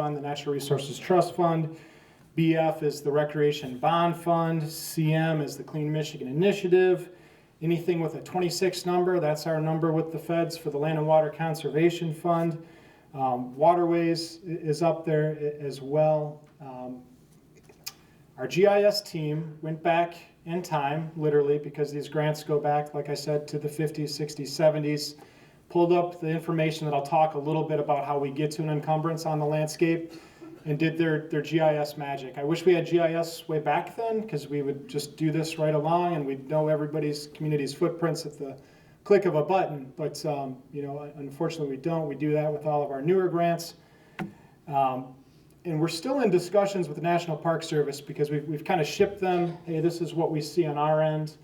Fund, the Natural Resources Trust Fund. BF is the Recreation Bond Fund. CM is the Clean Michigan Initiative. Anything with a 26 number, that's our number with the feds for the Land and Water Conservation Fund. Waterways is up there as well. Our GIS team went back in time, literally, because these grants go back, like I said, to the 50s, 60s, 70s. Pulled up the information that I'll talk a little bit about how we get to an encumbrance on the landscape, and did their GIS magic. I wish we had GIS way back then, because we would just do this right along and we'd know everybody's community's footprints at the click of a button. But unfortunately we don't. We do that with all of our newer grants. And we're still in discussions with the National Park Service, because we've kind of shipped them, hey, this is what we see on our end.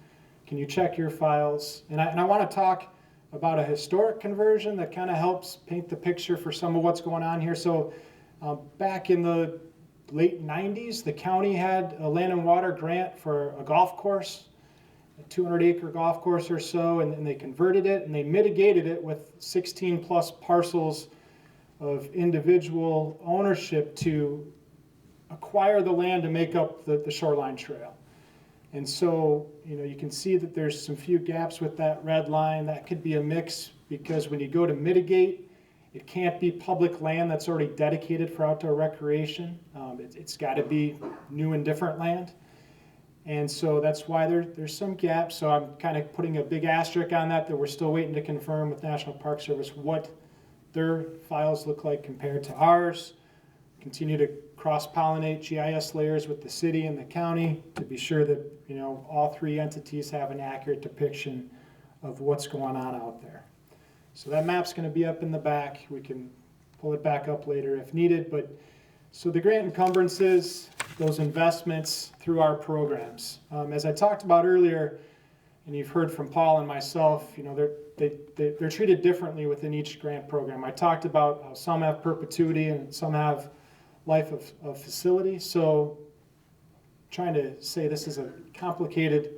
Can you check your files? And I want to talk about a historic conversion that kind of helps paint the picture for some of what's going on here. So back in the late 90s, the county had a land and water grant for a golf course, a 200-acre golf course or so, and they converted it, and they mitigated it with 16-plus parcels of individual ownership to acquire the land to make up the shoreline trail. And so, you can see that there's some few gaps with that red line. That could be a mix, because when you go to mitigate, it can't be public land that's already dedicated for outdoor recreation. It's got to be new and different land. And so that's why there's some gaps. So I'm kind of putting a big asterisk on that we're still waiting to confirm with National Park Service what their files look like compared to ours. Continue to cross-pollinate GIS layers with the city and the county to be sure that all three entities have an accurate depiction of what's going on out there. So that map's going to be up in the back. We can pull it back up later if needed. But so the grant encumbrances, those investments through our programs. As I talked about earlier, and you've heard from Paul and myself, they're treated differently within each grant program. I talked about how some have perpetuity and some have life of facility. So trying to say this is a complicated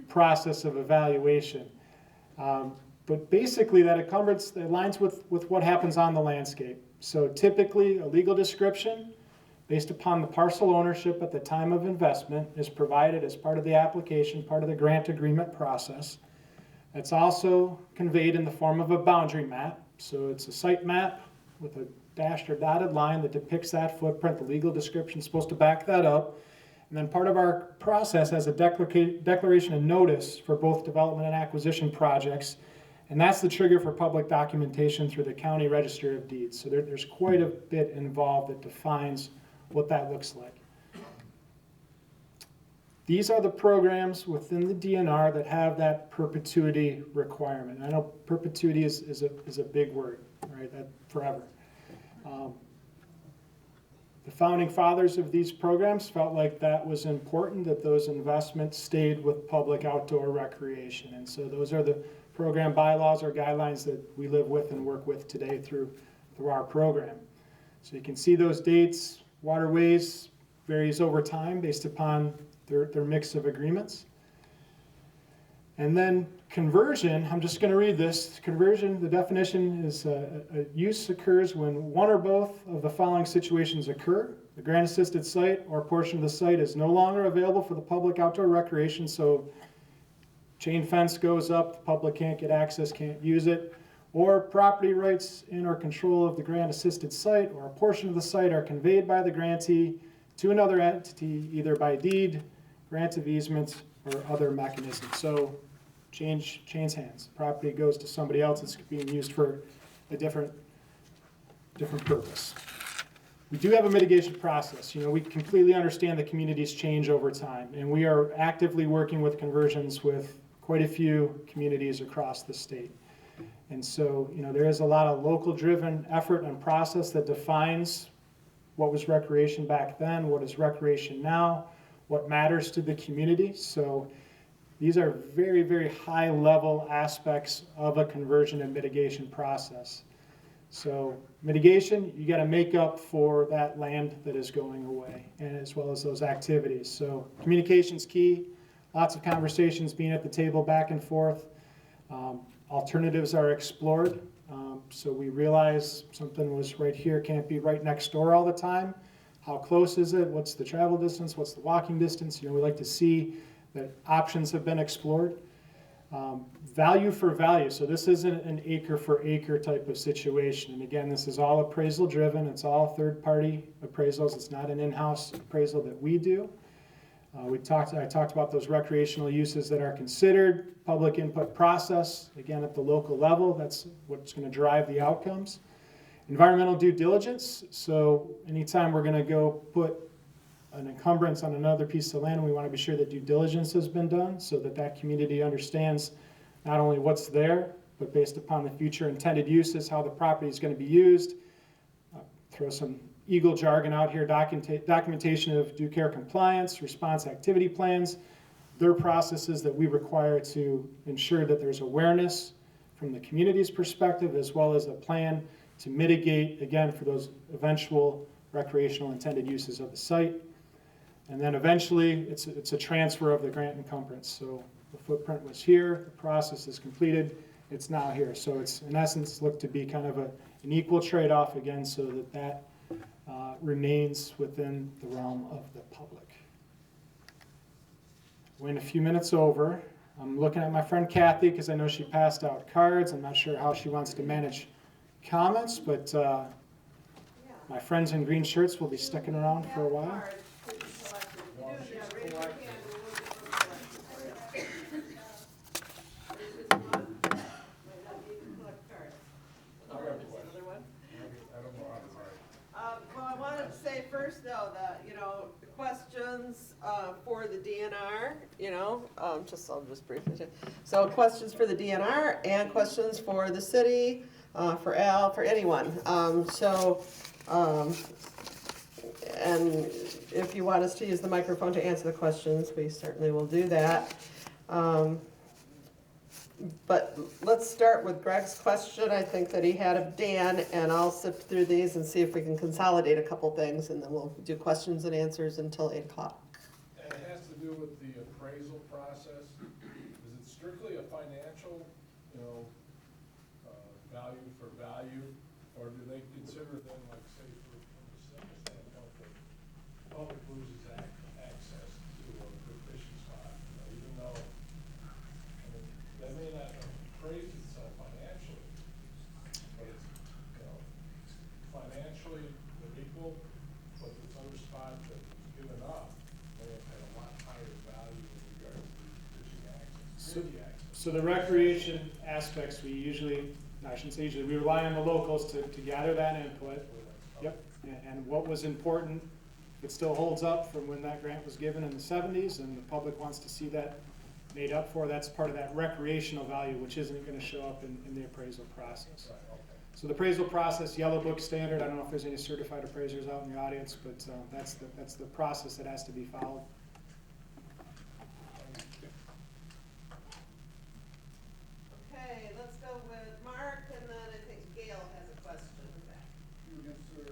process of evaluation. But basically that encumbrance aligns with what happens on the landscape. So typically a legal description based upon the parcel ownership at the time of investment is provided as part of the application, part of the grant agreement process. It's also conveyed in the form of a boundary map. So it's a site map with a dashed or dotted line that depicts that footprint. The legal description is supposed to back that up. And then part of our process has a declaration and notice for both development and acquisition projects. And that's the trigger for public documentation through the County Register of Deeds. So there's quite a bit involved that defines what that looks like. These are the programs within the DNR that have that perpetuity requirement. I know perpetuity is a big word, right? That forever. The founding fathers of these programs felt like that was important, that those investments stayed with public outdoor recreation. And so those are the program bylaws or guidelines that we live with and work with today through our program. So you can see those dates. Waterways varies over time based upon their mix of agreements. And then conversion, I'm just going to read this. Conversion, the definition is a use occurs when one or both of the following situations occur. The grant-assisted site or portion of the site is no longer available for the public outdoor recreation, so chain fence goes up, the public can't get access, can't use it, or property rights in or control of the grant-assisted site or a portion of the site are conveyed by the grantee to another entity, either by deed, grant of easement, or other mechanism. So change hands. Property goes to somebody else. It's being used for a different purpose. We do have a mitigation process. We completely understand the communities change over time, and we are actively working with conversions with quite a few communities across the state. And so, there is a lot of local driven effort and process that defines what was recreation back then, what is recreation now, what matters to the community. So these are very, very high level aspects of a conversion and mitigation process. So mitigation, you got to make up for that land that is going away, and as well as those activities. So communication's key, lots of conversations being at the table back and forth. Alternatives are explored. So we realize something was right here, can't be right next door all the time. How close is it? What's the travel distance? What's the walking distance? We like to see that options have been explored. Value for value. So this isn't an acre for acre type of situation. And again, this is all appraisal driven. It's all third-party appraisals. It's not an in-house appraisal that we do. I talked about those recreational uses that are considered, public input process, again at the local level, that's what's going to drive the outcomes. Environmental due diligence, so anytime we're going to go put an encumbrance on another piece of land, we want to be sure that due diligence has been done so that that community understands not only what's there, but based upon the future intended uses, how the property is going to be used. Throw some Eagle jargon out here, documentation of due care compliance, response activity plans. They're processes that we require to ensure that there's awareness from the community's perspective, as well as a plan to mitigate, again, for those eventual recreational intended uses of the site. And then eventually, it's a transfer of the grant encumbrance. So the footprint was here, the process is completed, it's now here. So it's, in essence, looked to be kind of an equal trade-off, again, so that remains within the realm of the public. We're in a few minutes over. I'm looking at my friend Kathy because I know she passed out cards. I'm not sure how she wants to manage comments, but my friends in green shirts will be sticking around for a while. First, though, the questions for the DNR, I'll just briefly say. So questions for the DNR and questions for the city, for Al, for anyone. And if you want us to use the microphone to answer the questions, we certainly will do that. But let's start with Greg's question, I think that he had of Dan, and I'll sift through these and see if we can consolidate a couple things, and then we'll do questions and answers until 8 o'clock. And it has to do with the appraisal process. Is it strictly a financial, value for value, or do they consider them, like, say, from the simple standpoint, that the public loses access to a good fishing spot, even though they may not appraise itself financially, but it's, financially they're equal, but this other spot that was given up may have had a lot higher value in regard to fishing access, community access. So the recreation aspects, we rely on the locals to gather that input. Yep, and what was important, it still holds up from when that grant was given in the 70s, and the public wants to see that made up for. That's part of that recreational value, which isn't going to show up in the appraisal process. Right, okay. So the appraisal process, Yellow Book standard, I don't know if there's any certified appraisers out in the audience, but that's the process that has to be followed. Okay, let's go with Mark, and then I think Gail has a question. Yes, sir.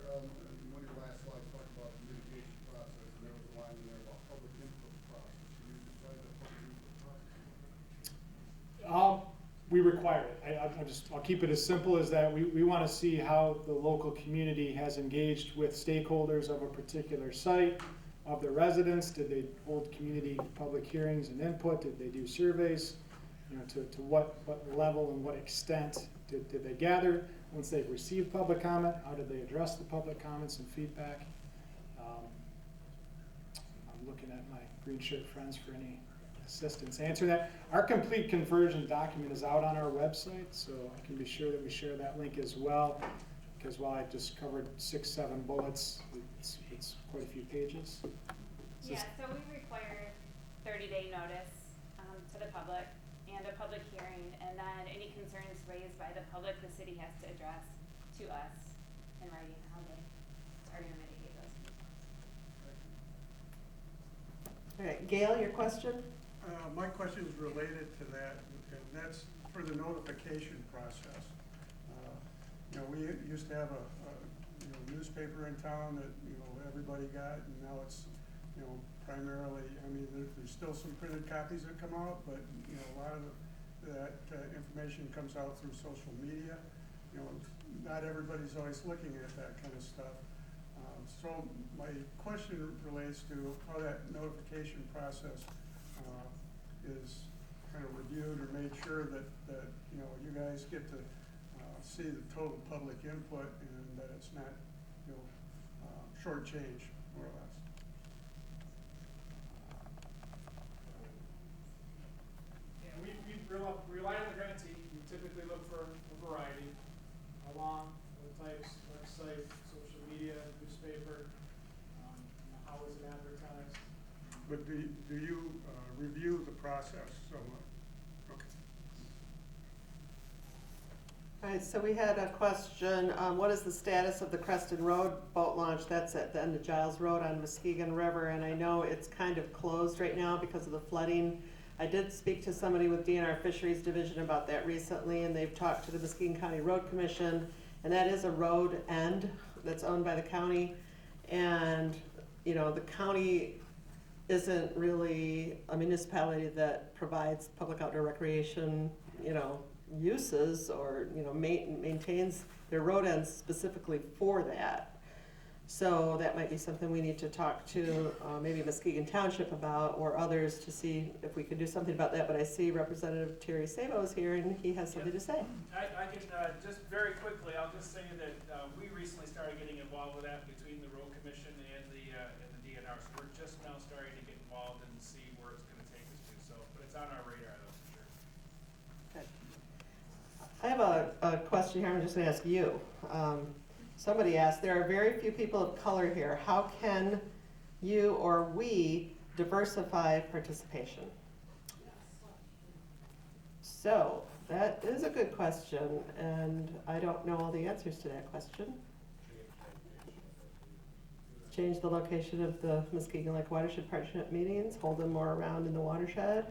One of your last slides talked about the mitigation process, and there was a line in there about public input process. Can you describe that public input process? We require it. I'll keep it as simple as that. We want to see how the local community has engaged with stakeholders of a particular site, of the residents. Did they hold community public hearings and input? Did they do surveys? To what level and what extent did they gather? Once they've received public comment, how did they address the public comments and feedback? I'm looking at my green shirt friends for any assistance answer that. Our complete conversion document is out on our website, so I can be sure that we share that link as well, because while I just covered 6-7 bullets, it's quite a few pages. Yeah, so we require 30-day notice to the public and a public hearing, and then any concerns raised by the public, the city has to address to us in writing how they are going to mitigate those concerns. All right, Gail, your question? My question is related to that, and that's for the notification process. We used to have a newspaper in town that everybody got, and now it's primarily. I mean, there's still some printed copies that come out, but a lot of that information comes out through social media. you know, not everybody's always looking at that kind of stuff. So my question relates to how that notification process is kind of reviewed or made sure that, you know, you guys get to see the total public input and that it's not, you know, shortchanged, more or less. Yeah, we rely on the grantee. We typically look for a variety along the types, website, social media, newspaper, you know, how is it advertised? But do you review the process somewhat? Okay. All right, so we had a question, what is the status of the Creston Road boat launch? That's at the end of Giles Road on Muskegon River, and I know it's kind of closed right now because of the flooding. I did speak to somebody with DNR Fisheries Division about that recently, and they've talked to the Muskegon County Road Commission, and that is a road end that's owned by the county. And, you know, the county isn't really a municipality that provides public outdoor recreation, you know, uses or, you know, maintains their road ends specifically for that. So that might be something we need to talk to maybe Muskegon Township about or others to see if we could do something about that. But I see Representative Terry Sabo is here and he has something to say. I can just very quickly, I'll just say that we recently started getting involved with that between the Road Commission and the DNR. So we're just now starting to get involved and see where it's going to take us to. So, but it's on our radar though, for sure. Okay. I have a question here I'm just going to ask you. Somebody asked, there are very few people of color here. How can you or we diversify participation? So that is a good question, and I don't know all the answers to that question. Change the location of the Muskegon Lake Watershed Partnership meetings, hold them more around in the watershed.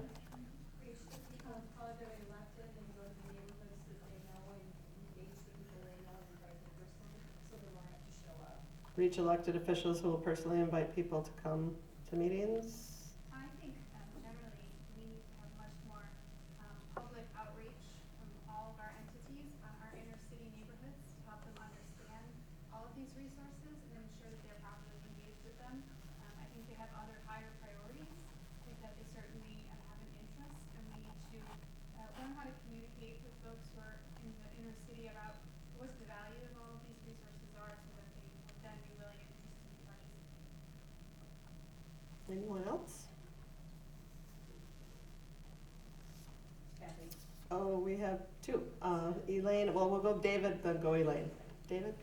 Reach elected officials who will personally invite people to come to meetings. I think generally we need to have much more public outreach from all of our entities on our inner city neighborhoods to help them understand all of these resources and ensure that they're properly engaged with them. I think they have other higher priorities. I think that they certainly have an interest, and we need to learn how to communicate with folks who are in the inner city about what the value of all of these resources are so that they would then be willing and interested in participating. Anyone else? Kathy. Oh, we have two. Elaine, well, we'll go David, then go Elaine. David?